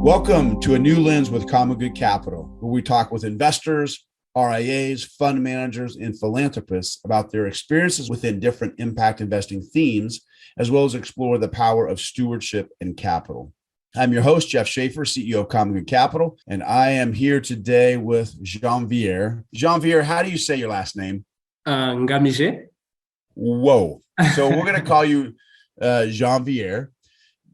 Welcome to A New Lens with CommonGood Capital, where we talk with investors, RIAs, fund managers, and philanthropists about their experiences within different impact investing themes, as well as explore the power of stewardship and capital. I'm your host, Jeff Shafer, CEO of CommonGood Capital, and I am here today with Janvier. Janvier, how do you say your last name? Ngamije. Whoa. So we're going to call you Janvier.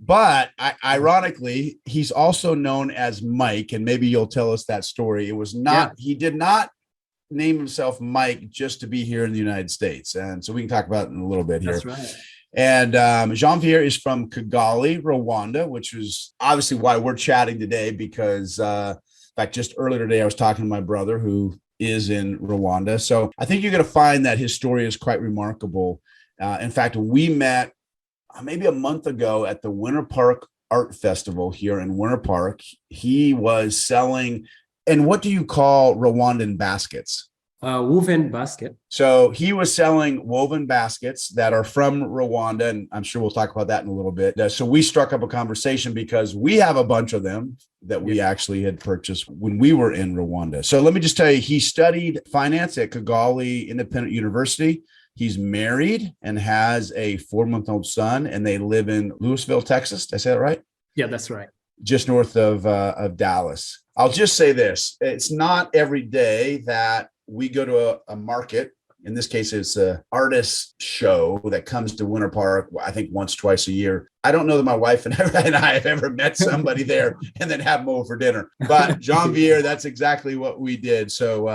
But ironically, he's also known as Mike, and maybe you'll tell us that story. It was not, He did not name himself Mike just to be here in the United States. And so we can talk about it in a little bit here. That's right. And Janvier is from Kigali, Rwanda, which is obviously why we're chatting today, because in fact, just earlier today, I was talking to my brother who is in Rwanda. So I think you're going to find that his story is quite remarkable. In fact, we met maybe a month ago at the Winter Park Art Festival here in Winter Park. He was selling, and what do you call Rwandan baskets? Woven basket. So he was selling woven baskets that are from Rwanda, and I'm sure we'll talk about that in a little bit. So we struck up a conversation because we have a bunch of them that we actually had purchased when we were in Rwanda. So let me just tell you, he studied finance at Kigali Independent University. He's married and has a 4-month-old son, and they live in Louisville, Texas. Did I say that right? Yeah, that's right. Just north of Dallas. I'll just say this. It's not every day that we go to a market. In this case, it's an artist show that comes to Winter Park, I think once, twice a year. I don't know that my wife and I have ever met somebody there and then have them over for dinner. But Janvier, that's exactly what we did. So,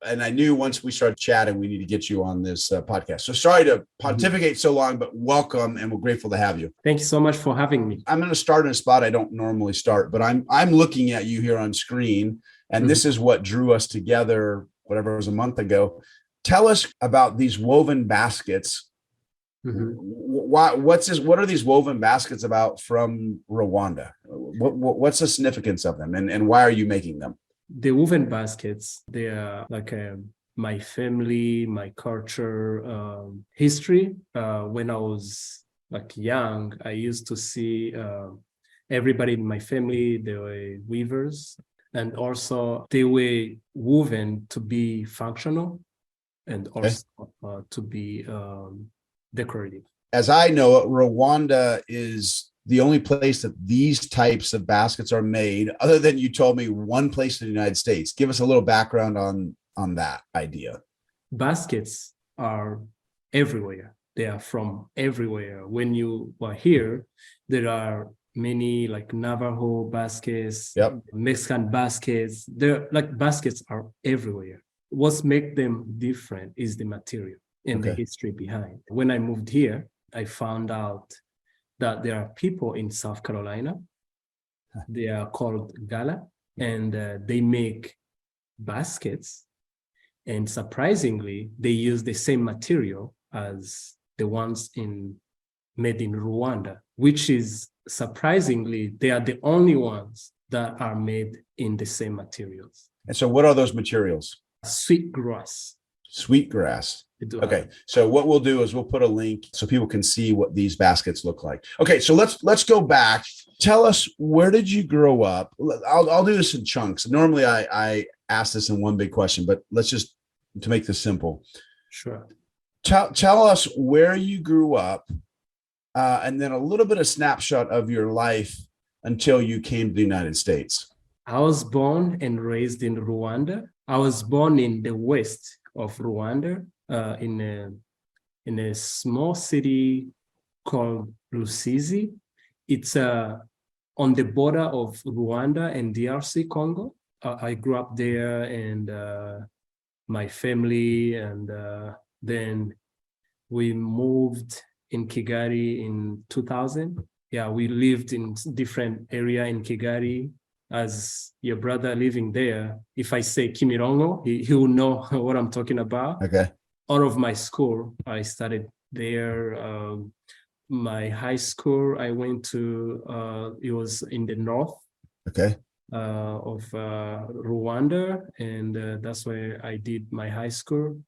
and I knew once we started chatting, we need to get you on this podcast. So sorry to pontificate so long, but welcome, and we're grateful to have you. Thank you so much for having me. I'm going to start in a spot I don't normally start, but I'm looking at you here on screen, and this is what drew us together, whatever it was, a month ago. Tell us about these woven baskets. What are these woven baskets about from Rwanda? What's the significance of them, and why are you making them? The woven baskets, they are like my family, my culture, history. When I was like young, I used to see everybody in my family, they were weavers, and also they were woven to be functional and also to be decorative. As I know, Rwanda is the only place that these types of baskets are made, other than you told me one place in the United States. Give us a little background on that idea. Baskets are everywhere. They are from everywhere. When you are here, there are many like Navajo baskets, Mexican baskets. They're like baskets are everywhere. What makes them different is the material and the history behind. When I moved here, I found out that there are people in South Carolina. They are called Gala, and they make baskets. And surprisingly, they use the same material as the ones made in Rwanda, which is surprisingly, they are the only ones that are made in the same materials. And so what are those materials? Sweetgrass. Sweetgrass. Okay. So what we'll do is we'll put a link so people can see what these baskets look like. Okay. So let's go back. Tell us, where did you grow up? I'll do this in chunks. Normally I ask this in one big question, but let's just, to make this simple. Sure. Tell us where you grew up, and then a little bit of snapshot of your life until you came to the United States. I was born and raised in Rwanda. I was born in the west of Rwanda, in a small city called Rusizi. It's on the border of Rwanda and DRC Congo. I grew up there, and my family, and then we moved in Kigali in 2000. Yeah, we lived in different area in Kigali. As your brother living there, if I say Kimirongo, he will know what I'm talking about. Okay. Out of my school, I started there. My high school, I went to, it was in the north of Rwanda, and that's where I did my high school.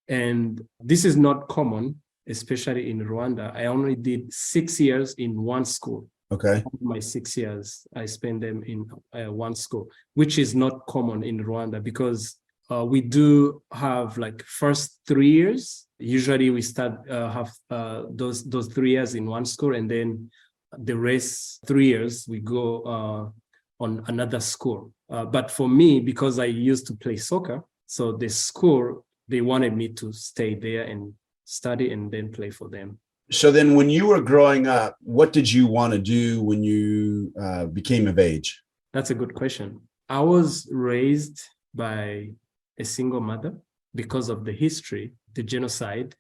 And this is not common, especially in Rwanda. I only did 6 years in one school. Okay. My 6 years, I spent them in one school, which is not common in Rwanda because we do have like first 3 years. Usually we start have those 3 years in one school, and then the rest 3 years we go on another school. But for me, because I used to play soccer, so the school, they wanted me to stay there and study and then play for them. So then when you were growing up, what did you want to do when you became of age? That's a good question. I was raised by a single mother because of the history, the genocide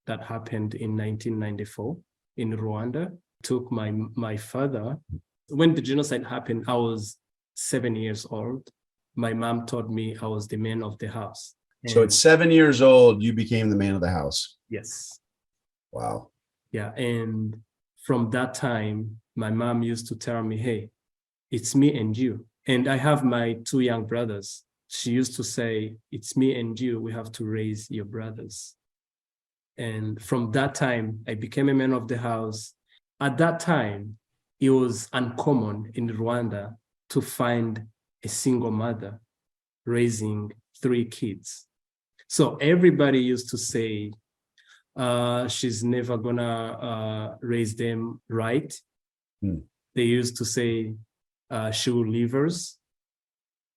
that happened in 1994 in Rwanda. Took my father. When the genocide happened, I was 7 years old. My mom told me I was the man of the house. So at 7 years old, you became the man of the house. Yes. Wow. Yeah. And from that time, my mom used to tell me, hey, it's me and you. And I have my 2 young brothers. She used to say, it's me and you. We have to raise your brothers. And from that time, I became a man of the house. At that time, it was uncommon in Rwanda to find a single mother raising 3 kids. So everybody used to say, she's never gonna raise them right. They used to say she will leave us.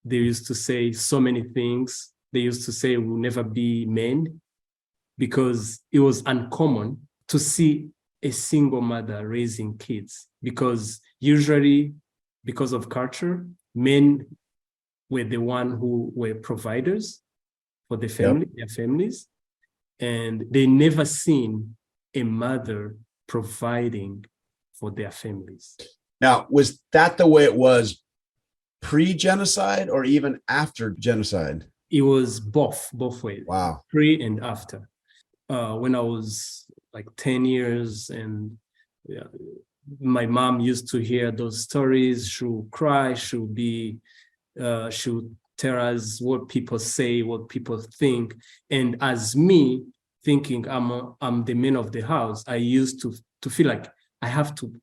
They used to say so many things. They used to say we'll never be men, because it was uncommon to see a single mother raising kids, because usually, because of culture, men were the one who were providers for the family, their families, and they never seen a mother providing for their families. Now, was that the way it was pre-genocide or even after genocide? It was both ways. Wow. Pre and after. When I was like 10 years, and my mom used to hear those stories, she'll cry, she'll tell us what people say, what people think. And as me thinking I'm the man of the house, I used to feel like I have to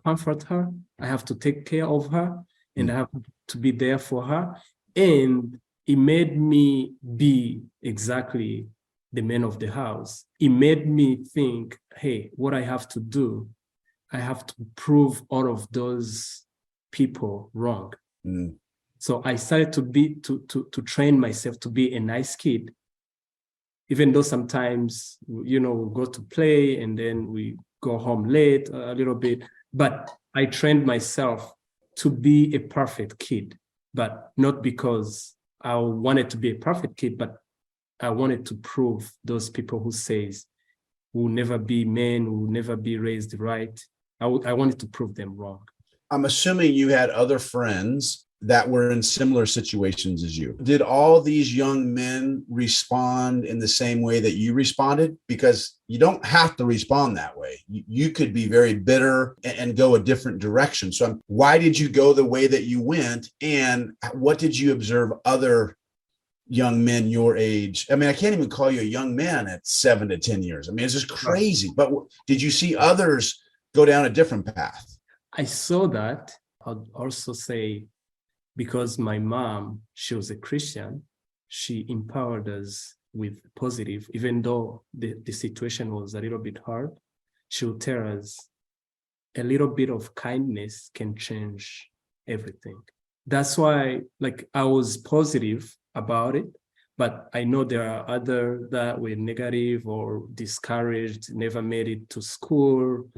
comfort her, I have to take care of her, and I have to be there for her. And it made me be exactly the man of the house. It made me think, hey, what I have to do, I have to prove all of those people wrong. So I started to train myself to be a nice kid, even though sometimes, we go to play and then we go home late a little bit. But I trained myself to be a perfect kid, but not because I wanted to be a perfect kid, but I wanted to prove those people who says we'll never be men, we'll never be raised right. I wanted to prove them wrong. I'm assuming you had other friends that were in similar situations as you. Did all these young men respond in the same way that you responded? Because you don't have to respond that way. You could be very bitter and go a different direction. So why did you go the way that you went? And what did you observe other young men your age? I mean, I can't even call you a young man at 7 to 10 years. I mean, it's just crazy. But did you see others go down a different path? I saw that. I'd also say, because my mom, she was a Christian, she empowered us with positive, even though the situation was a little bit hard. She would tell us a little bit of kindness can change everything. That's why, I was positive about it, but I know there are others that were negative or discouraged, never made it to school,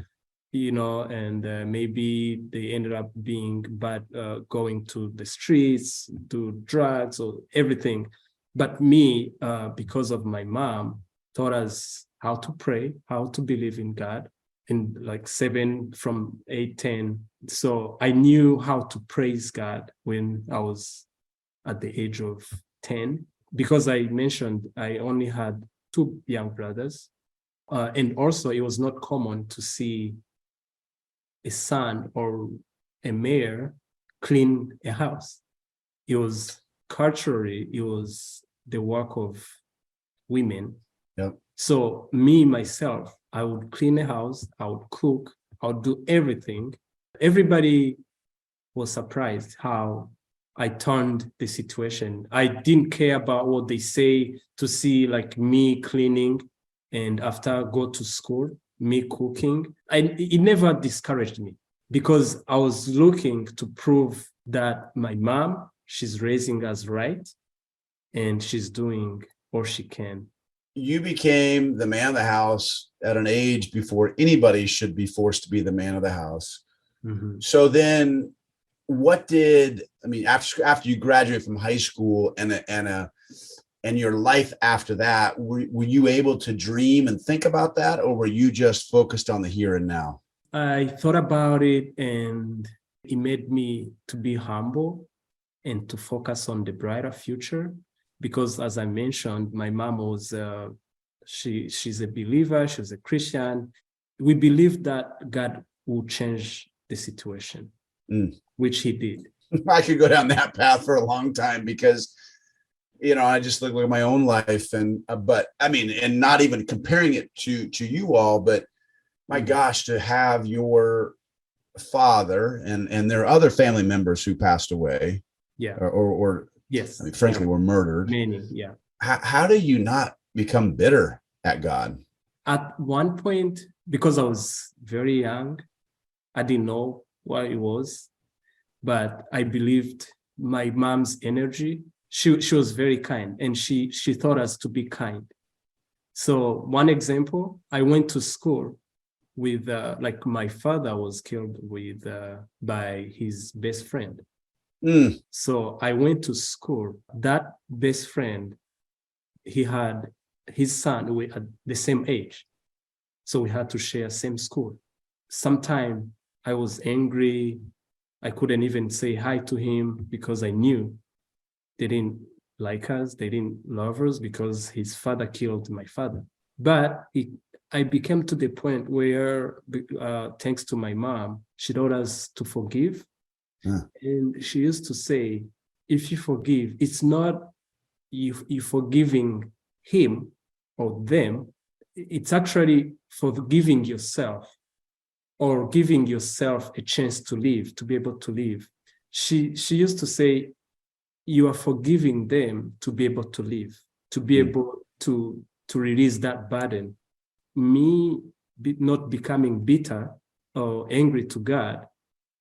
and maybe they ended up being bad, going to the streets, do drugs or everything. But me, because of my mom, taught us how to pray, how to believe in God, in 7 from 8, 10. So I knew how to praise God when I was at the age of 10, because I mentioned I only had 2 young brothers. And also it was not common to see a son or a mayor clean a house. It was culturally, it was the work of women. Yep. So me, myself, I would clean a house, I would cook, I would do everything. Everybody was surprised how I turned the situation. I didn't care about what they say, to see like me cleaning and after go to school, me cooking. It never discouraged me because I was looking to prove that my mom, she's raising us right and she's doing all she can. You became the man of the house at an age before anybody should be forced to be the man of the house. Mm-hmm. So then after you graduate from high school and your life after that, were you able to dream and think about that, or were you just focused on the here and now? I thought about it and it made me to be humble and to focus on the brighter future. Because as I mentioned, my mom was, she's a believer, she's a Christian. We believed that God would change the situation, which he did. I could go down that path for a long time because, I just look at my own life and not even comparing it to you all, but my gosh, to have your father and there are other family members who passed away. Yeah. Or yes. Frankly, were murdered. Many, yeah. How do you not become bitter at God? At one point, because I was very young, I didn't know what it was, but I believed my mom's energy. She was very kind, and she taught us to be kind. So one example, I went to school with my father was killed by his best friend. So I went to school. That best friend, he had his son, we had the same age. So we had to share same school. Sometimes I was angry. I couldn't even say hi to him because I knew they didn't like us. They didn't love us because his father killed my father. But I became to the point where, thanks to my mom, she taught us to forgive. And she used to say, if you forgive, it's not you forgiving him or them. It's actually forgiving yourself or giving yourself a chance to live, to be able to live. She used to say, you are forgiving them to be able to live, to be able to release that burden. Me not becoming bitter or angry to God,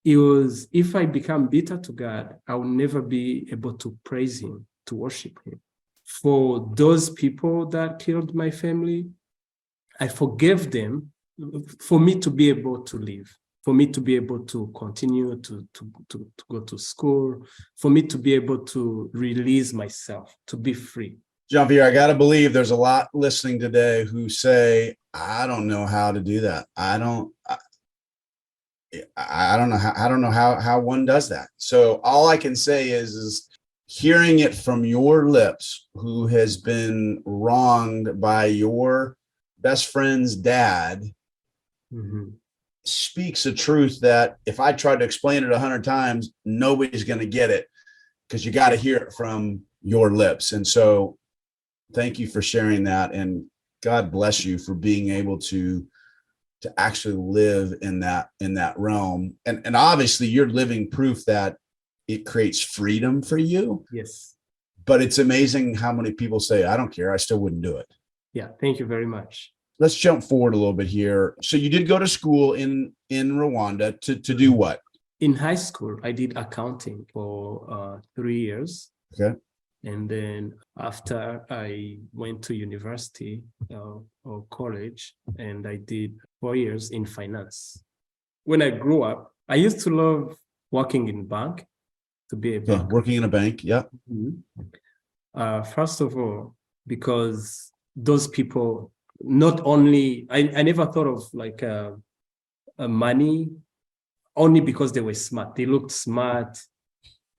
it was, if I become bitter to God, I will never be able to praise him, to worship him. For those people that killed my family, I forgave them for me to be able to live, for me to be able to continue to go to school, for me to be able to release myself, to be free. Janvier, I got to believe there's a lot listening today who say, I don't know how to do that. I don't know how one does that. So all I can say is hearing it from your lips, who has been wronged by your best friend's dad, speaks a truth that if I tried to explain it 100 times, nobody's going to get it, because you got to hear it from your lips. And so thank you for sharing that. And God bless you for being able to actually live in that realm. And obviously you're living proof that it creates freedom for you. Yes. But it's amazing how many people say, I don't care, I still wouldn't do it. Yeah, thank you very much. Let's jump forward a little bit here. So you did go to school in Rwanda to do what? In high school, I did accounting for 3 years. Okay. And then after, I went to university or college, and I did 4 years in finance. When I grew up, I used to love working in bank, to be a bank. Working in a bank, yeah. First of all, because those people, not only, I never thought of like money, only because they were smart. They looked smart.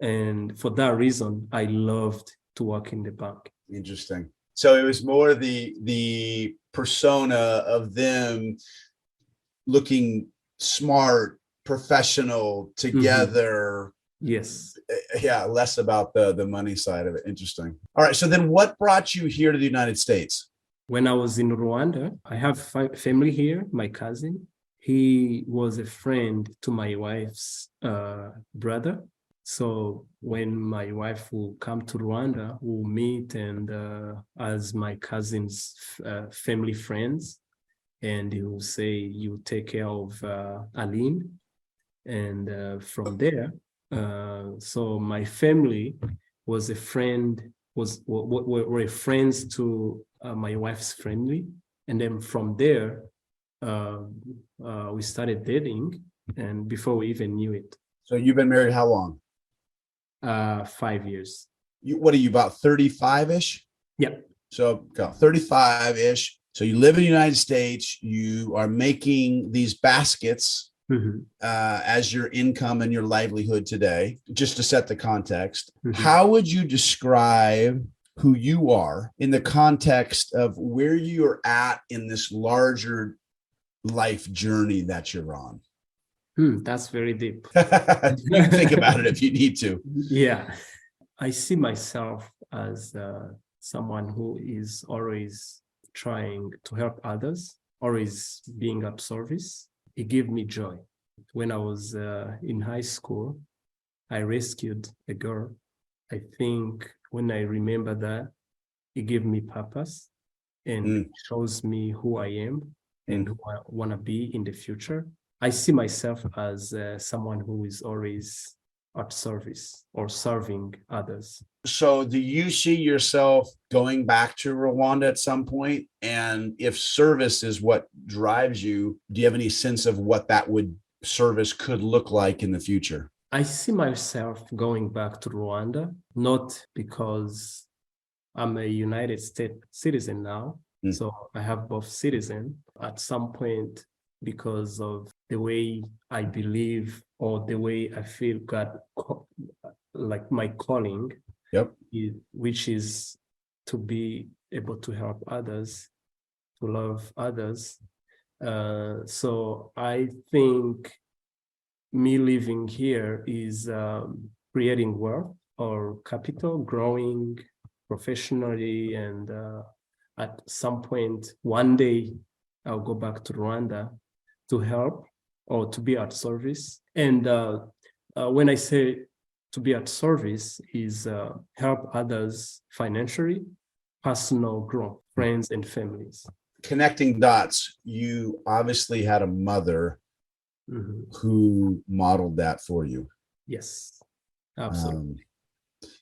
And for that reason, I loved to work in the bank. Interesting. So it was more the persona of them looking smart, professional, together. Yes. Yeah, less about the money side of it. Interesting. All right. So then what brought you here to the United States? When I was in Rwanda, I have family here, my cousin. he was a friend to my wife's brother. So when my wife will come to Rwanda, we'll meet and as my cousin's family friends, and he will say, "You take care of Aline," and from there, so my family was a friend, were friends to my wife's family, and then from there, we started dating, and before we even knew it. So you've been married how long? 5 years. What are you, about 35-ish? Yeah. So 35-ish. So you live in the United States. You are making these baskets as your income and your livelihood today. Just to set the context, how would you describe who you are in the context of where you're at in this larger life journey that you're on? That's very deep. Think about it if you need to. Yeah. I see myself as someone who is always trying to help others, always being of service. It gave me joy. When I was in high school, I rescued a girl. I think when I remember that, it gave me purpose and shows me who I am and who I want to be in the future. I see myself as someone who is always at service or serving others. So do you see yourself going back to Rwanda at some point? And if service is what drives you, do you have any sense of what that service could look like in the future? I see myself going back to Rwanda, not because I'm a United States citizen now. So I have both citizen. At some point, because of the way I believe or the way I feel God, like my calling, which is to be able to help others, to love others. So I think me living here is creating wealth or capital, growing professionally, and at some point, one day, I'll go back to Rwanda to help or to be at service. And when I say to be at service is help others financially, personal growth, friends and families. Connecting dots, you obviously had a mother who modeled that for you. Yes, absolutely.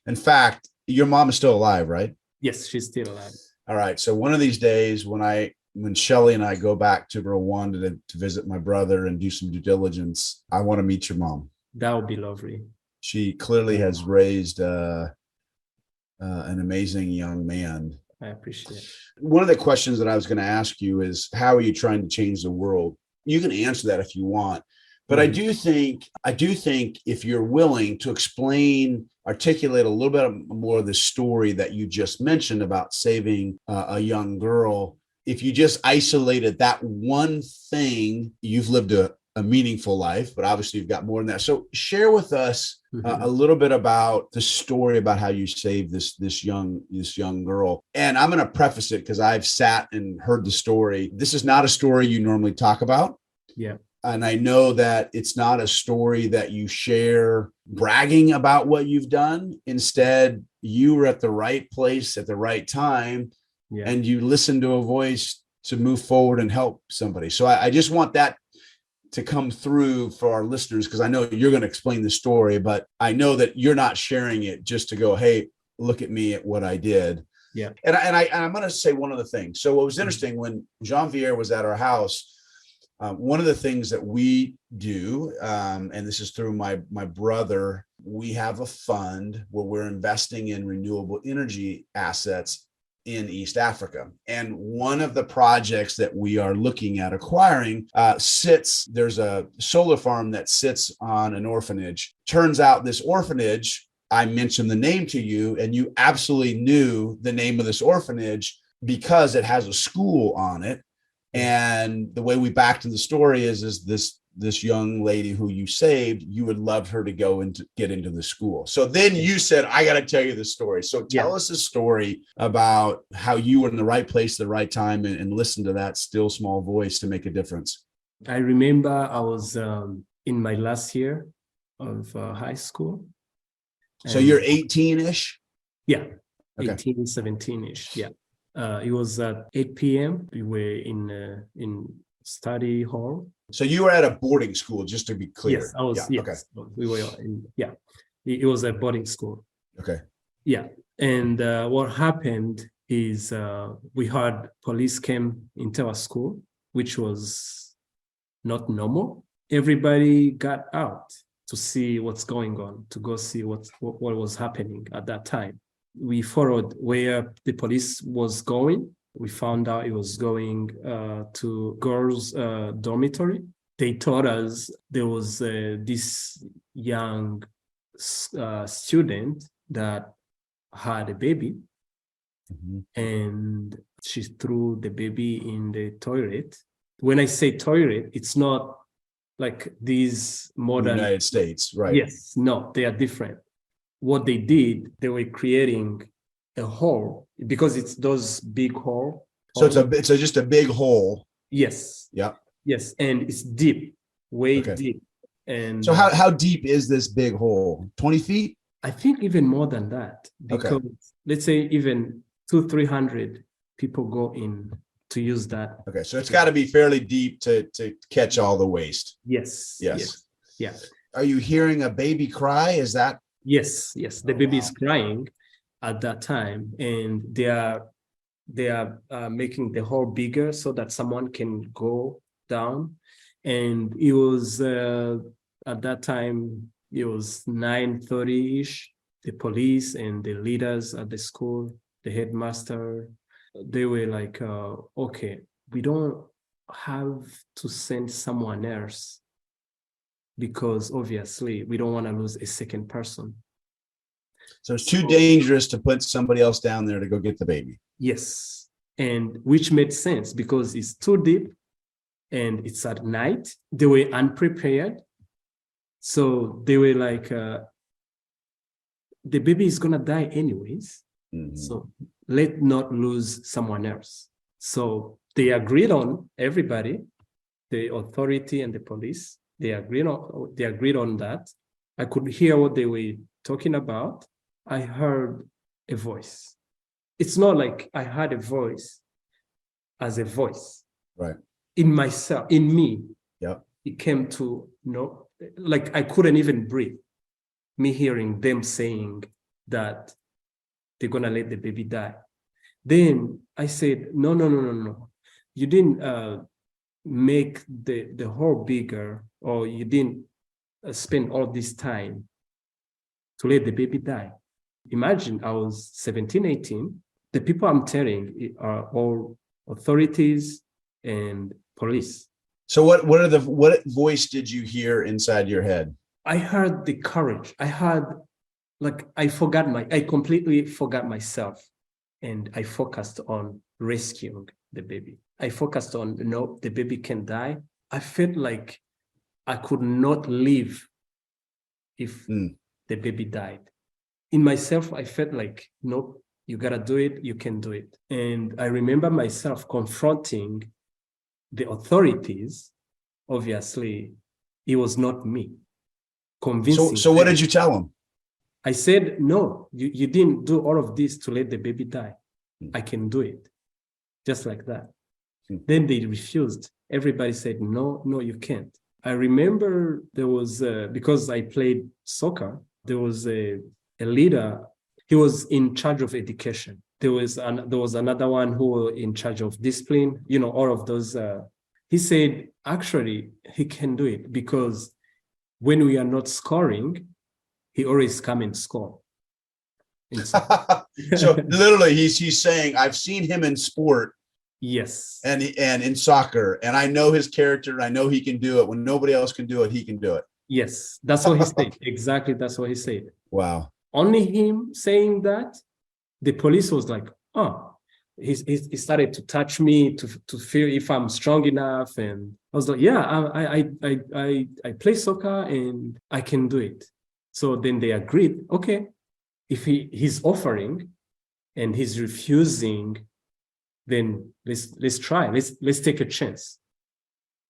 In fact, your mom is still alive, right? Yes, she's still alive. All right. So one of these days when Shelly and I go back to Rwanda to visit my brother and do some due diligence, I want to meet your mom. That would be lovely. She clearly has raised an amazing young man. I appreciate it. One of the questions that I was going to ask you is, how are you trying to change the world? You can answer that if you want, but I do think if you're willing to articulate a little bit more of the story that you just mentioned about saving a young girl, if you just isolated that one thing, you've lived a meaningful life, but obviously you've got more than that. So share with us a little bit about the story about how you saved this young girl. And I'm going to preface it because I've sat and heard the story. This is not a story you normally talk about. Yeah. And I know that it's not a story that you share bragging about what you've done. Instead, you were at the right place at the right time. Yeah. And you listen to a voice to move forward and help somebody. So I just want that to come through for our listeners, because I know you're going to explain the story, but I know that you're not sharing it just to go, hey, look at me at what I did. Yeah. And I'm going to say one other thing. So what was interesting when Janvier was at our house, one of the things that we do, and this is through my brother, we have a fund where we're investing in renewable energy assets in East Africa. And one of the projects that we are looking at acquiring there's a solar farm that sits on an orphanage. Turns out this orphanage, I mentioned the name to you, and you absolutely knew the name of this orphanage because it has a school on it. And the way we backed in the story is this young lady who you saved, you would love her to go and get into the school. So then you said, I got to tell you the story. So tell us a story about how you were in the right place at the right time and listen to that still small voice to make a difference. I remember I was in my last year of high school. So you're 18-ish? Yeah, Okay. 18, 17-ish. Yeah. It was at 8 p.m. We were in study hall. So you were at a boarding school, just to be clear. Yes, I was. Yeah. Yes, Okay. we were in. Yeah, it was a boarding school. Okay. Yeah, and what happened is we had police came into our school, which was not normal. Everybody got out to see what's going on, to go see what was happening at that time. We followed where the police was going. We found out it was going to girls' dormitory. They told us there was this young student that had a baby, and she threw the baby in the toilet. When I say toilet, it's not like these modern United States, right? Yes, no, they are different. What they did, they were creating a hole because it's those big hole. So it's just a big hole. Yes. Yeah. Yes, and it's deep, way deep. And so how deep is this big hole? 20 feet? I think even more than that, because let's say even 200-300 people go in to use that. Okay, so it's got to be fairly deep to catch all the waste. Yes. Yes. Yeah. Are you hearing a baby cry? Is that? Yes. The baby is crying at that time, and they are making the hole bigger so that someone can go down. And it was at that time, it was 9:30-ish. The police and the leaders at the school, the headmaster, they were like, okay, we don't have to send someone else because obviously we don't want to lose a second person. So it's too dangerous to put somebody else down there to go get the baby. Yes, and which made sense because it's too deep and it's at night. They were unprepared. So they were like, the baby is going to die anyways. So let's not lose someone else. So they agreed on everybody, the authority and the police. They agreed on that. I could hear what they were talking about. I heard a voice. It's not like I heard a voice as a voice. Right. In myself, in me. Yeah. It came to like I couldn't even breathe. Me hearing them saying that they're gonna let the baby die. Then I said, no. You didn't make the hole bigger, or you didn't spend all this time to let the baby die. Imagine I was 17, 18. The people I'm telling are all authorities and police. So what voice did you hear inside your head? I heard the courage. I heard, like, I completely forgot myself, and I focused on rescuing the baby. I focused on, the baby can die. I felt like I could not live if the baby died. In myself, I felt like, nope, you gotta do it, you can do it. And I remember myself confronting the authorities. Obviously, it was not me. Convincing. So what did you tell them? I said, no, you didn't do all of this to let the baby die. I can do it. Just like that. Then they refused. Everybody said, no, you can't. I remember there was, because I played soccer, there was a leader. He was in charge of education. There was another one who was in charge of discipline, all of those. He said, actually, he can do it because when we are not scoring, he always come and score. So literally, he's saying, I've seen him in sport. Yes. And in soccer, and I know his character. I know he can do it. When nobody else can do it, he can do it. Yes, that's what he said. Exactly, that's what he said. Wow. Only him saying that, the police was like, oh, he started to touch me to feel if I'm strong enough, and I was like, yeah, I play soccer and I can do it. So then they agreed, okay, if he's offering and he's refusing, then let's try. Let's take a chance.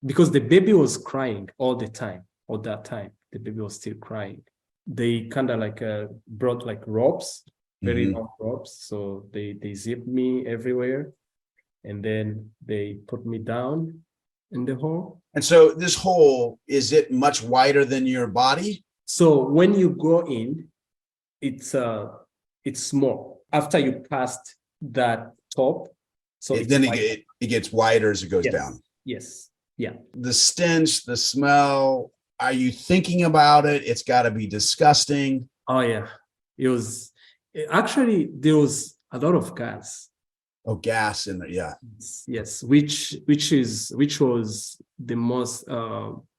because the baby was crying all the time. All that time, the baby was still crying. They kind of like brought like ropes, very long ropes. So they zipped me everywhere, and then they put me down in the hole. And so this hole, is it much wider than your body? So when you go in, it's small. After you passed that top, so Then it gets wider as it goes down. Yes. Yeah. The stench, the smell, are you thinking about it? It's got to be disgusting. Oh yeah. It was actually, there was a lot of gas. Oh, gas in there. Yeah. Yes. Which was the most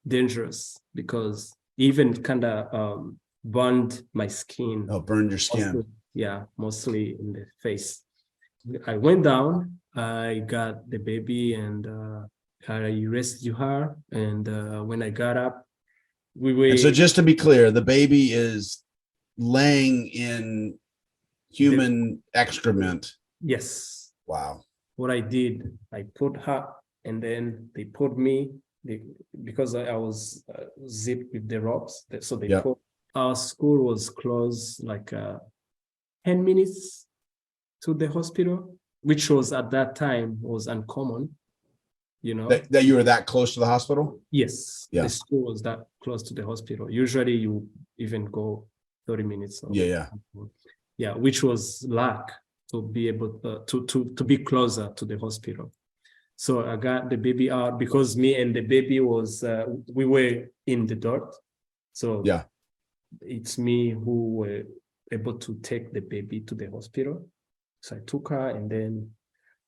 dangerous, because even kind of burned my skin. Oh, burned your skin. Mostly in the face. I went down, I got the baby, and I rescued her. And when I got up, we were. And so just to be clear, the baby is laying in human excrement. Yes. Wow. What I did, I put her, and then they put me, because I was zipped with the ropes. So they put. Our school was closed like 10 minutes to the hospital, which was at that time was uncommon, you know. That you were that close to the hospital? Yes. Yeah. The school was that close to the hospital. Usually you even go 30 minutes. Yeah, which was luck to be able to be closer to the hospital. So I got the baby out, because me and the baby was we were in the dirt. So yeah, it's me who were able to take the baby to the hospital. So I took her, and then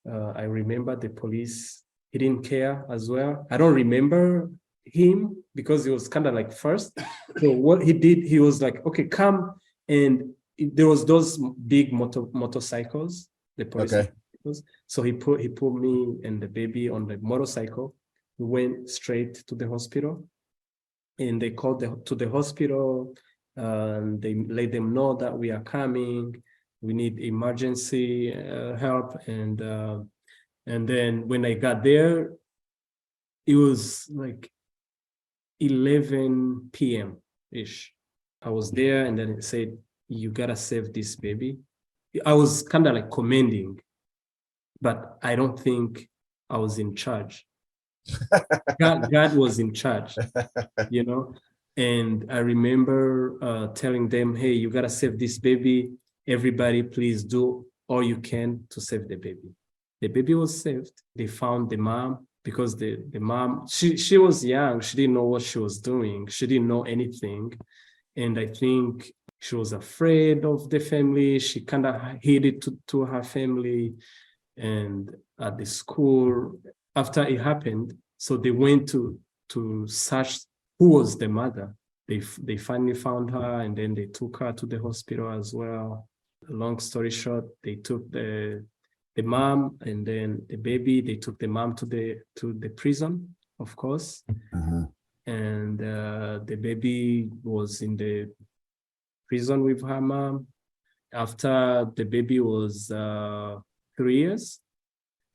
I remember the police, he didn't care as well. I don't remember him because he was kind of like first. So what he did, he was like, okay, come. And there was those big motorcycles, the police. Okay. So he put me and the baby on the motorcycle. We went straight to the hospital, and they called to the hospital. They let them know that we are coming. We need emergency help. And then when I got there, it was like 11 p.m. ish. I was there, and then it said, you gotta save this baby. I was kind of like commending, but I don't think I was in charge. God was in charge, you know? And I remember telling them, hey, you gotta save this baby. Everybody, please do all you can to save the baby. The baby was saved. They found the mom, because the mom, she was young. She didn't know what she was doing. She didn't know anything. And I think she was afraid of the family. She kind of hid it to her family. And at the school, after it happened, so they went to search who was the mother. They finally found her, and then they took her to the hospital as well. Long story short, they took the mom and then the baby. They took the mom to the prison, of course. And the baby was in the prison with her mom. After the baby was 3 years,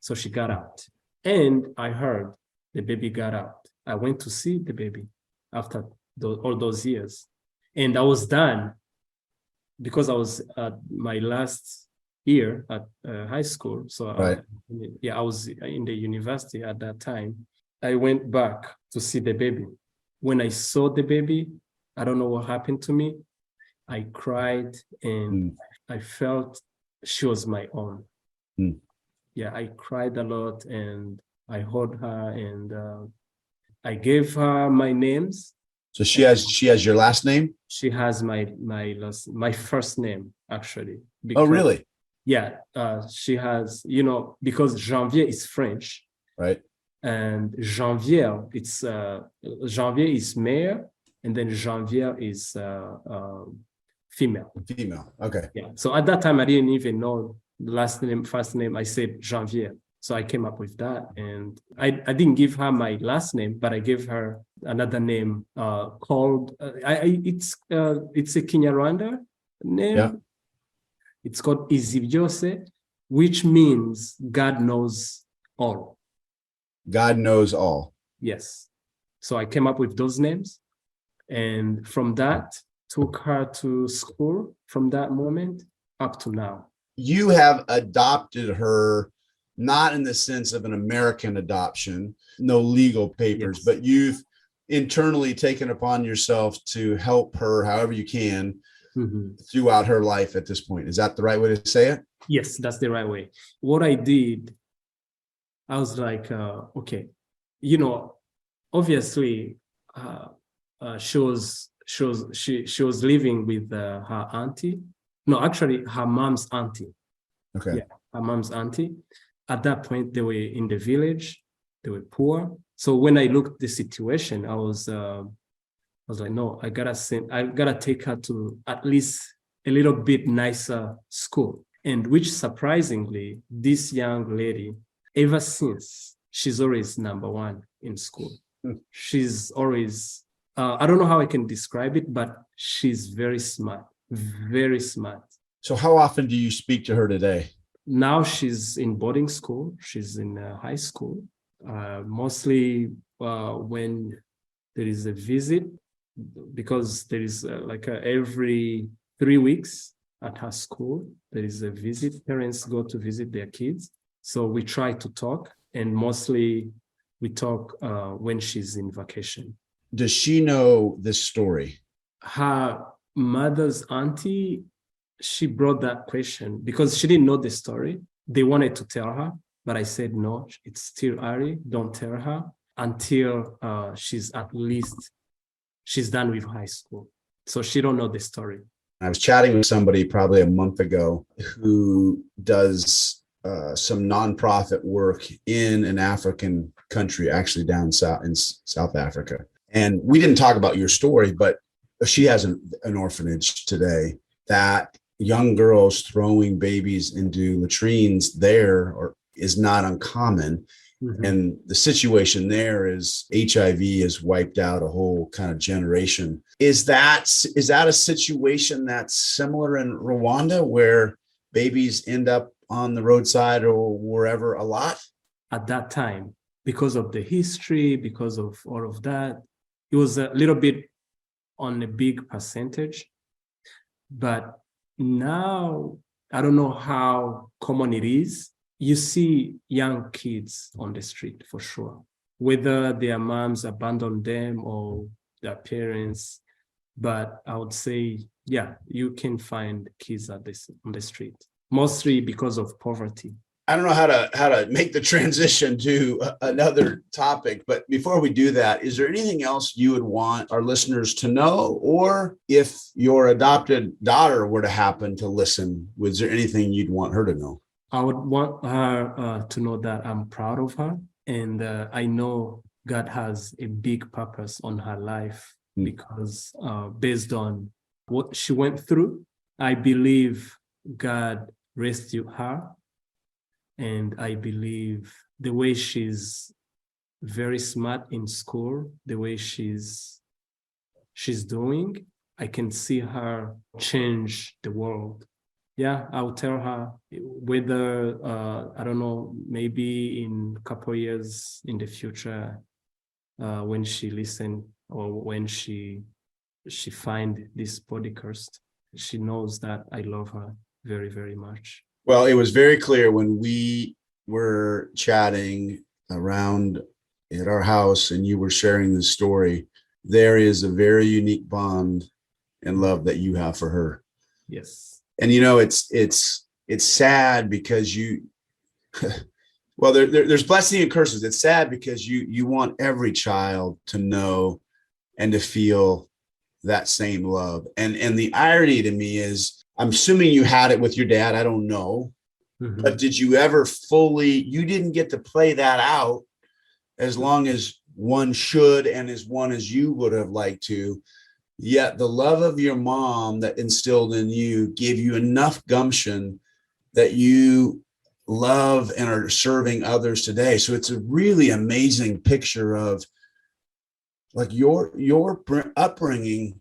so she got out. And I heard the baby got out. I went to see the baby after all those years. And I was done, because I was at my last year at high school. So I was in the university at that time. I went back to see the baby. When I saw the baby, I don't know what happened to me. I cried, and I felt she was my own. Yeah, I cried a lot, and I held her, and I gave her my names. So she has your last name? She has my first name, actually. Oh, really? Yeah, she has, because Janvier is French. Right. And Janvier, it's Janvier is male, and then Janvier is female. Female. Okay. Yeah. So at that time, I didn't even know last name, first name. I said Janvier. So I came up with that, and I didn't give her my last name, but I gave her another name called it's a Kinyarwanda name. Yeah. It's called Izibyose, which means God knows all. God knows all. Yes. So I came up with those names. And from that, took her to school from that moment up to now. You have adopted her, not in the sense of an American adoption, no legal papers, Yes. but you've internally taken upon yourself to help her however you can throughout her life at this point. Is that the right way to say it? Yes, that's the right way. What I did, I was like, okay, you know, obviously, she was living with her auntie. No, actually, her mom's auntie. Okay. Yeah, her mom's auntie. At that point, they were in the village. They were poor. So when I looked at the situation, I was like, no, I gotta take her to at least a little bit nicer school. And which surprisingly, this young lady, ever since, she's always number one in school. She's always, I don't know how I can describe it, but she's very smart, very smart. So how often do you speak to her today? Now she's in boarding school. She's in high school. Mostly when there is a visit, because there is every 3 weeks at her school, there is a visit. Parents go to visit their kids. So we try to talk, and mostly we talk when she's in vacation. Does she know this story? Her mother's auntie, she brought that question because she didn't know the story. They wanted to tell her, but I said, no, it's still early. Don't tell her until she's done with high school. So she don't know the story. I was chatting with somebody probably a month ago who does some nonprofit work in an African country, actually down south in South Africa. And we didn't talk about your story, but she has an orphanage today that young girls throwing babies into latrines there is not uncommon. And the situation there is HIV has wiped out a whole kind of generation. Is that a situation that's similar in Rwanda, where babies end up on the roadside or wherever a lot? At that time, because of the history, because of all of that, it was a little bit on a big percentage. But now, I don't know how common it is. You see young kids on the street for sure, whether their moms abandoned them or their parents. But I would say, yeah, you can find kids on the street, mostly because of poverty. I don't know how to make the transition to another topic, but before we do that, is there anything else you would want our listeners to know? Or if your adopted daughter were to happen to listen, was there anything you'd want her to know? I would want her to know that I'm proud of her, and I know God has a big purpose on her life because based on what she went through, I believe God rescued her, and I believe the way she's very smart in school, the way she's doing, I can see her change the world. Yeah, I'll tell her whether, I don't know, maybe in a couple of years in the future, when she listen or when she find this podcast, she knows that I love her very, very much. Well, it was very clear when we were chatting around at our house and you were sharing this story, there is a very unique bond and love that you have for her. Yes. And it's sad because well, there's blessing and curses. It's sad because you want every child to know and to feel that same love. And the irony to me is, I'm assuming you had it with your dad. I don't know, but did you ever you didn't get to play that out as long as one should and as one as you would have liked to. Yet the love of your mom that instilled in you gave you enough gumption that you love and are serving others today. So it's a really amazing picture of like your upbringing.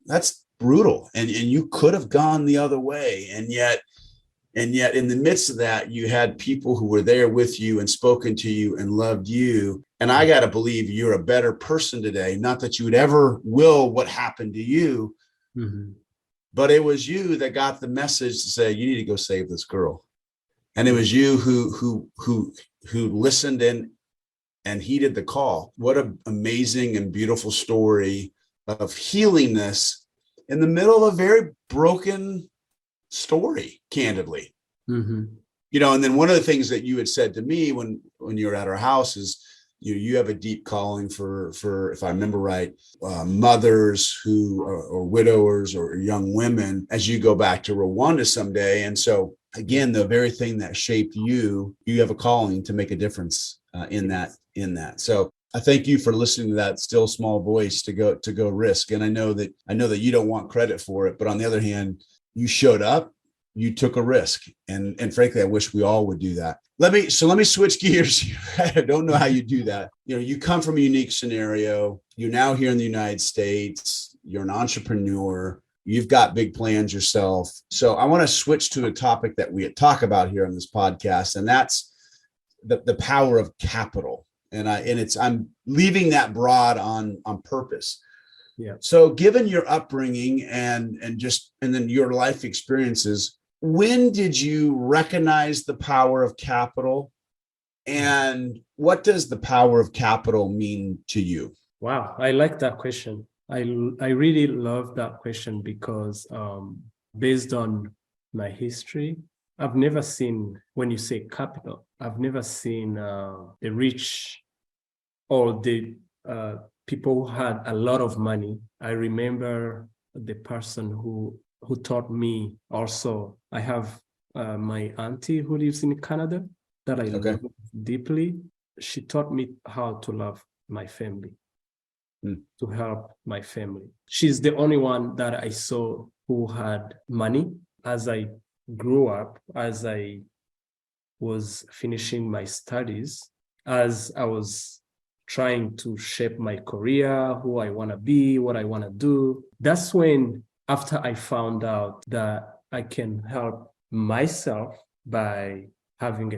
That's brutal. And you could have gone the other way. And yet And yet in the midst of that, you had people who were there with you and spoken to you and loved you. And I got to believe you're a better person today. Not that you would ever will what happened to you, but it was you that got the message to say, you need to go save this girl. And it was you who listened and heeded the call. What an amazing and beautiful story of healingness in the middle of a very broken story, candidly. You know, and then one of the things that you had said to me when you were at our house is you have a deep calling for if I remember right, mothers who or widowers or young women as you go back to Rwanda someday. And so again, the very thing that shaped you have a calling to make a difference in that. So I thank you for listening to that still small voice to go risk. And I know that you don't want credit for it, but on the other hand, you showed up, you took a risk. And frankly, I wish we all would do that. Let me switch gears here. I don't know how you do that. You know, you come from a unique scenario. You're now here in the United States. You're an entrepreneur. You've got big plans yourself. So I want to switch to a topic that we talk about here on this podcast, and that's the power of capital. And I'm leaving that broad on purpose. Yeah. So given your upbringing and then your life experiences, when did you recognize the power of capital, and what does the power of capital mean to you? Wow, I like that question. I really love that question because based on my history, I've never seen, when you say capital, I've never seen the rich or the people who had a lot of money. I remember the person who taught me also. I have my auntie who lives in Canada that I love deeply. She taught me how to love my family, to help my family. She's the only one that I saw who had money. As I grew up, as I was finishing my studies, as I was trying to shape my career, who I want to be, what I want to do, that's when, after I found out that I can help myself by having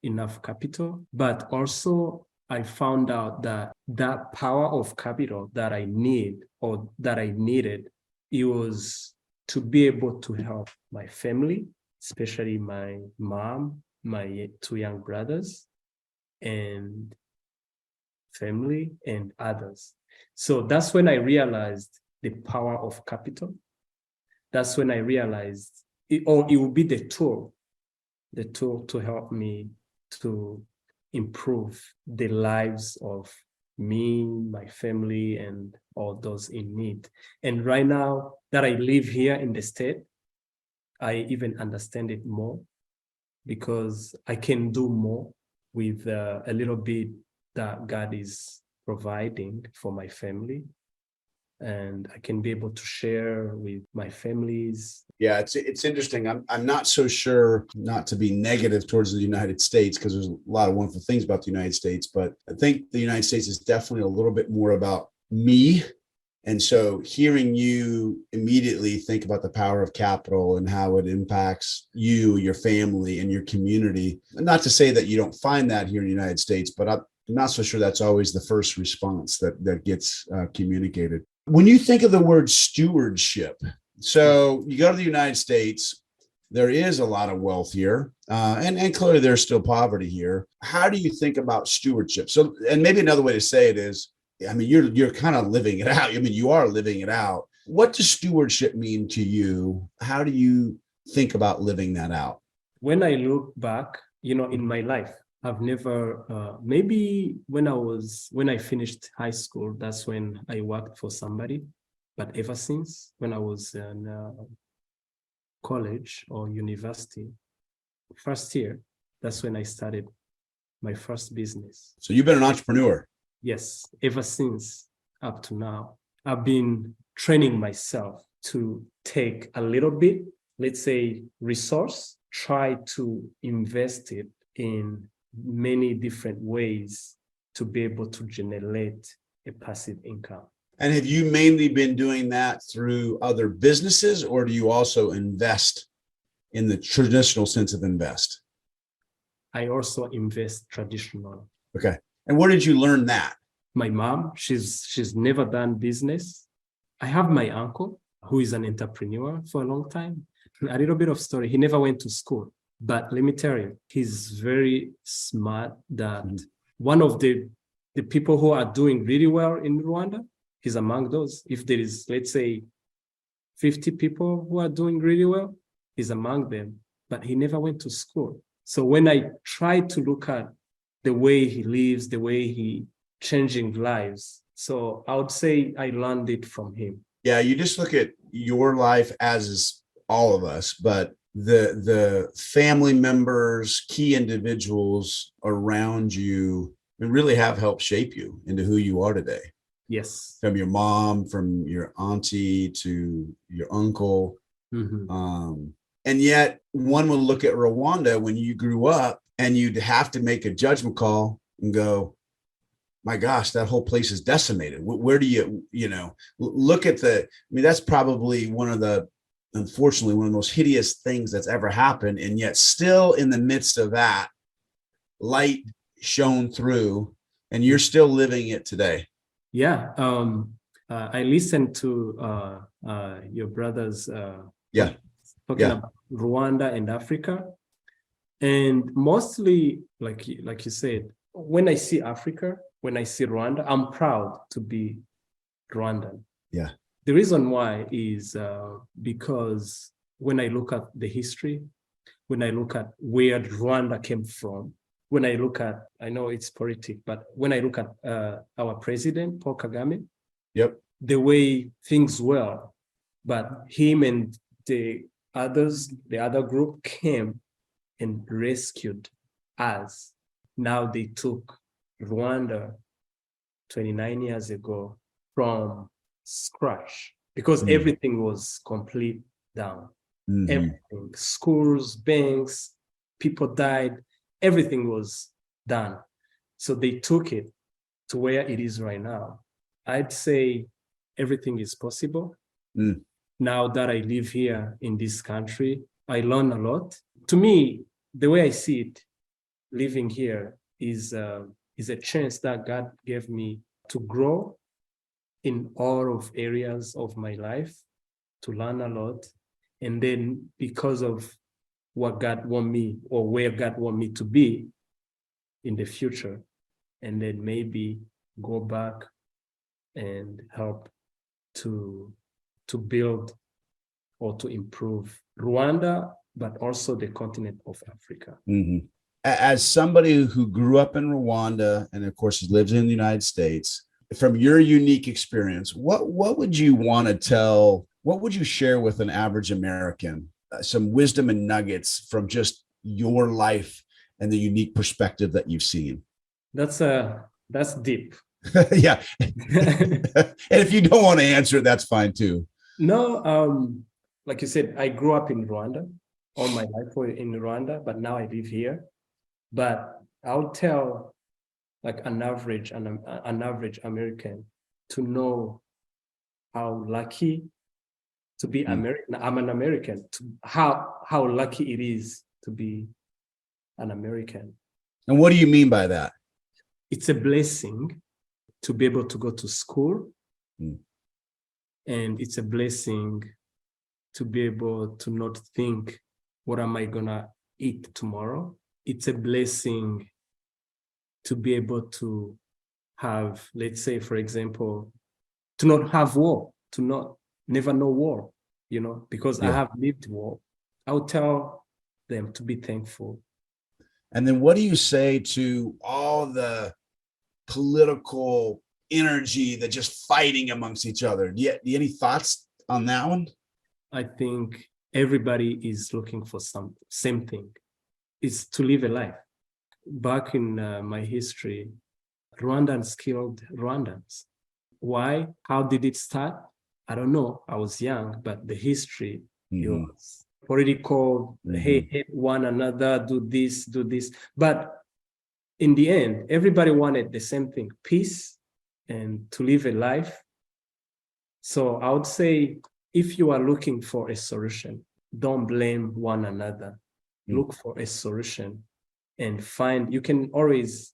enough capital, but also I found out that that power of capital that I need or that I needed, it was to be able to help my family, especially my mom, my two young brothers, and family and others. So that's when I realized the power of capital. That's when I realized it will be the tool to help me to improve the lives of me, my family, and all those in need. And right now that I live here in the state, I even understand it more because I can do more with a little bit that God is providing for my family. And I can be able to share with my families. Yeah, it's interesting. I'm not so sure, not to be negative towards the United States, because there's a lot of wonderful things about the United States, but I think the United States is definitely a little bit more about me. And so hearing you immediately think about the power of capital and how it impacts you, your family, and your community. Not to say that you don't find that here in the United States, but I'm not so sure that's always the first response that gets communicated. When you think of the word stewardship, so you go to the United States, there is a lot of wealth here, and clearly there's still poverty here. How do you think about stewardship? So, and maybe another way to say it is, I mean, you're kind of living it out. I mean, you are living it out. What does stewardship mean to you? How do you think about living that out? When I look back, in my life, I've never, maybe when I finished high school, that's when I worked for somebody. But ever since, when I was in college or university, first year, that's when I started my first business. So you've been an entrepreneur? Yes, ever since up to now, I've been training myself to take a little bit, let's say, resource, try to invest it in many different ways to be able to generate a passive income. And have you mainly been doing that through other businesses, or do you also invest in the traditional sense of invest? I also invest traditional. Okay. And where did you learn that? My mom, she's never done business. I have my uncle who is an entrepreneur for a long time. A little bit of story. He never went to school, but let me tell you, he's very smart. That one of the people who are doing really well in Rwanda, he's among those. If there is, let's say, 50 people who are doing really well, he's among them, but he never went to school. So when I try to look at the way he lives, the way he changing lives, so I would say I learned it from him. Yeah, you just look at your life, as is all of us, but the family members, key individuals around you really have helped shape you into who you are today. Yes. From your mom, from your auntie to your uncle. And yet one will look at Rwanda when you grew up and you'd have to make a judgment call and go, my gosh, that whole place is decimated. Where do you look at that's probably unfortunately, one of the most hideous things that's ever happened. And yet still in the midst of that, light shone through and you're still living it today. Yeah. I listened to your brother's talking about Rwanda and Africa. And mostly, like you said, when I see Africa, when I see Rwanda, I'm proud to be Rwandan. Yeah. The reason why is because when I look at the history, when I look at where Rwanda came from, when I look at, I know it's politics, but when I look at our president, Paul Kagame, the way things were, but him and the other group came and rescued us. Now they took Rwanda 29 years ago from scratch because everything was complete down. Everything, schools, banks, people died, everything was done. So they took it to where it is right now. I'd say everything is possible. Now that I live here in this country, I learn a lot. To me, the way I see it, living here is a chance that God gave me to grow in all of areas of my life, to learn a lot. And then because of what God want me or where God want me to be in the future, and then maybe go back and help to build or to improve Rwanda, but also the continent of Africa. As somebody who grew up in Rwanda and of course lives in the United States, from your unique experience, what would you want to tell? What would you share with an average American? Some wisdom and nuggets from just your life and the unique perspective that you've seen. That's deep. Yeah. And if you don't want to answer it, that's fine too. No, like you said, I grew up in Rwanda, all my life in Rwanda, but now I live here. But I'll tell like an average American to know how lucky to be American. I'm an American. How lucky it is to be an American. And what do you mean by that? It's a blessing to be able to go to school. And it's a blessing to be able to not think, what am I gonna eat tomorrow? It's a blessing to be able to have, let's say, for example, to not have war, to never know war, because I have lived war. I would tell them to be thankful. And then what do you say to all the political energy that just fighting amongst each other? Do you have any thoughts on that one? I think everybody is looking for same thing. It's to live a life. Back in my history, Rwandans killed Rwandans. Why? How did it start? I don't know. I was young, but the history, it was political, hate one another, do this. But in the end, everybody wanted the same thing, peace and to live a life. So I would say, if you are looking for a solution, don't blame one another. Look for a solution and find, you can always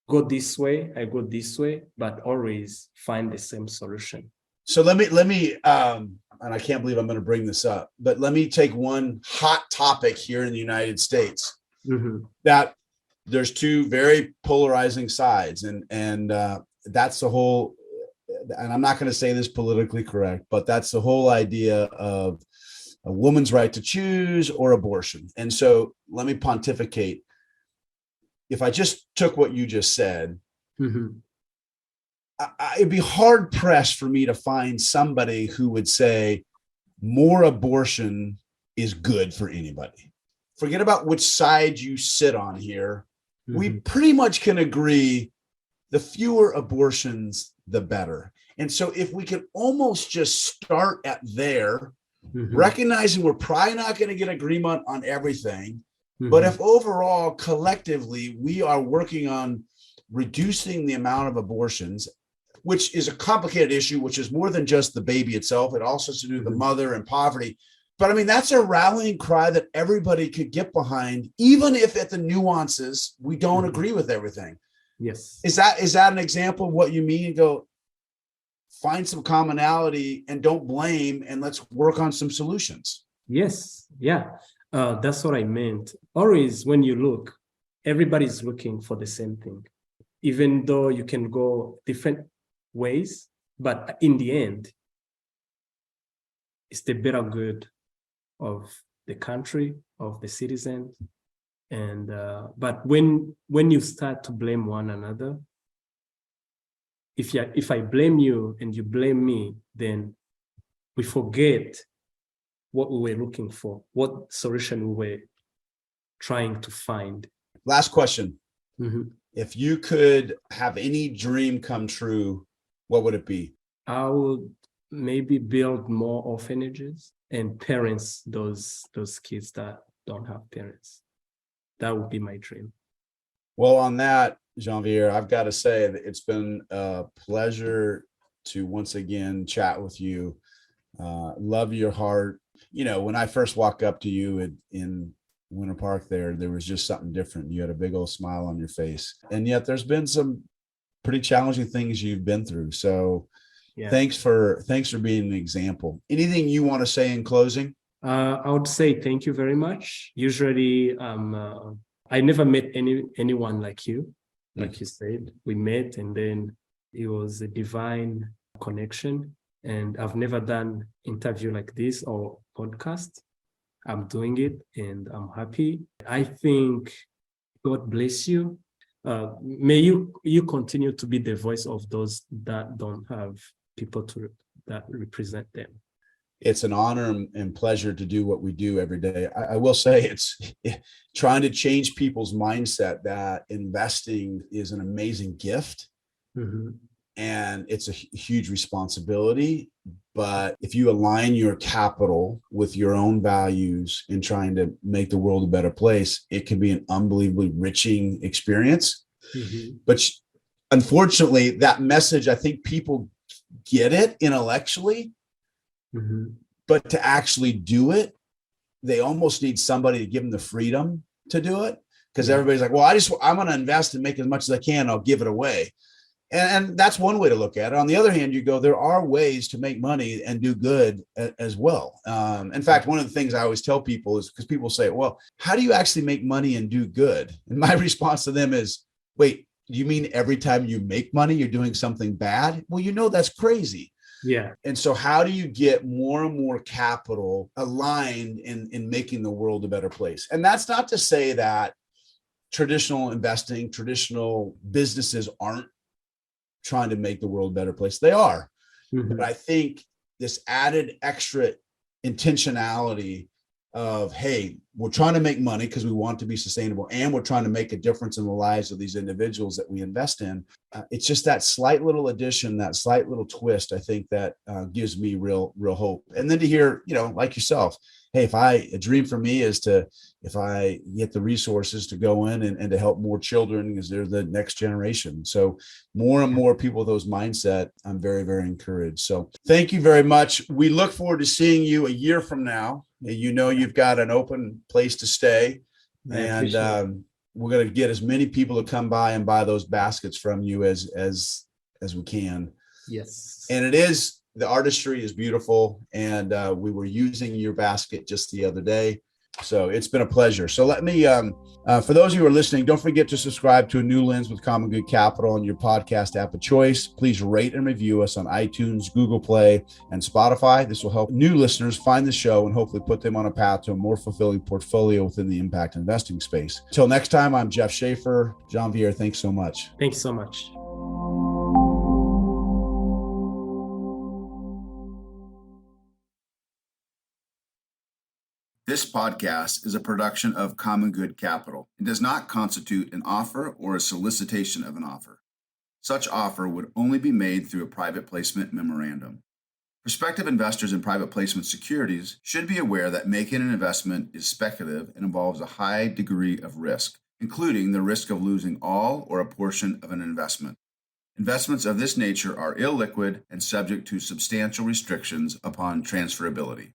go this way, I go this way, but always find the same solution. So let me, and I can't believe I'm going to bring this up, but let me take one hot topic here in the United States that there's two very polarizing sides, and that's the whole, and I'm not going to say this politically correct, but that's the whole idea of a woman's right to choose or abortion. And so let me pontificate. If I just took what you just said, it'd be hard pressed for me to find somebody who would say more abortion is good for anybody. Forget about which side you sit on here. We pretty much can agree the fewer abortions, the better. And so if we could almost just start at there, recognizing we're probably not going to get agreement on everything, but if overall collectively we are working on reducing the amount of abortions, which is a complicated issue, which is more than just the baby itself. It also has to do with the mother and poverty. But I mean, that's a rallying cry that everybody could get behind, even if at the nuances we don't agree with everything. Yes. Is that an example of what you mean? You go, find some commonality and don't blame, and let's work on some solutions. Yes. Yeah. That's what I meant. Always when you look, everybody's looking for the same thing, even though you can go different ways, but in the end, it's the better good of the country, of the citizens. And but when you start to blame one another, if I blame you and you blame me, then we forget what we were looking for, what solution we were trying to find. Last question. If you could have any dream come true, what would it be? I would maybe build more orphanages and parents those kids that don't have parents. That would be my dream. Well, on that, Janvier, I've got to say that it's been a pleasure to once again chat with you. Love your heart. You know, when I first walked up to you in Winter Park, there was just something different. You had a big old smile on your face, and yet there's been some pretty challenging things you've been through. So thanks for being an example. Anything you want to say in closing? I would say thank you very much. Usually, I never met anyone like you. Like you said, we met, and then it was a divine connection. And I've never done interview like this or podcast. I'm doing it, and I'm happy. I think God bless you. May you continue to be the voice of those that don't have people that represent them. It's an honor and pleasure to do what we do every day. I will say it's trying to change people's mindset that investing is an amazing gift. And it's a huge responsibility. But if you align your capital with your own values in trying to make the world a better place, it can be an unbelievably enriching experience. But unfortunately, that message, I think people get it intellectually, but to actually do it, they almost need somebody to give them the freedom to do it. Because everybody's like, well, I'm going to invest and make as much as I can. I'll give it away. And that's one way to look at it. On the other hand, you go, there are ways to make money and do good as well. In fact, one of the things I always tell people is, because people say, well, how do you actually make money and do good? And my response to them is, wait, do you mean every time you make money, you're doing something bad? Well, that's crazy. Yeah. And so how do you get more and more capital aligned in making the world a better place? And that's not to say that traditional investing, traditional businesses aren't trying to make the world a better place. They are. But I think this added extra intentionality of, hey, we're trying to make money because we want to be sustainable, and we're trying to make a difference in the lives of these individuals that we invest in. It's just that slight little addition, that slight little twist, I think that gives me real hope. And then to hear, like yourself, hey, a dream for me is if I get the resources to go in and to help more children, because they're the next generation. So more and more people with those mindset, I'm very, very encouraged. So thank you very much. We look forward to seeing you a year from now. You've got an open place to stay, I appreciate it. and we're going to get as many people to come by and buy those baskets from you as we can. Yes. And the artistry is beautiful, and we were using your basket just the other day. So it's been a pleasure. So let me, for those of you who are listening, don't forget to subscribe to A New Lens with CommonGood Capital on your podcast app of choice. Please rate and review us on iTunes, Google Play, and Spotify. This will help new listeners find the show and hopefully put them on a path to a more fulfilling portfolio within the impact investing space. Until next time, I'm Jeff Shafer. Janvier, thanks so much. Thanks so much. This podcast is a production of CommonGood Capital and does not constitute an offer or a solicitation of an offer. Such offer would only be made through a private placement memorandum. Prospective investors in private placement securities should be aware that making an investment is speculative and involves a high degree of risk, including the risk of losing all or a portion of an investment. Investments of this nature are illiquid and subject to substantial restrictions upon transferability.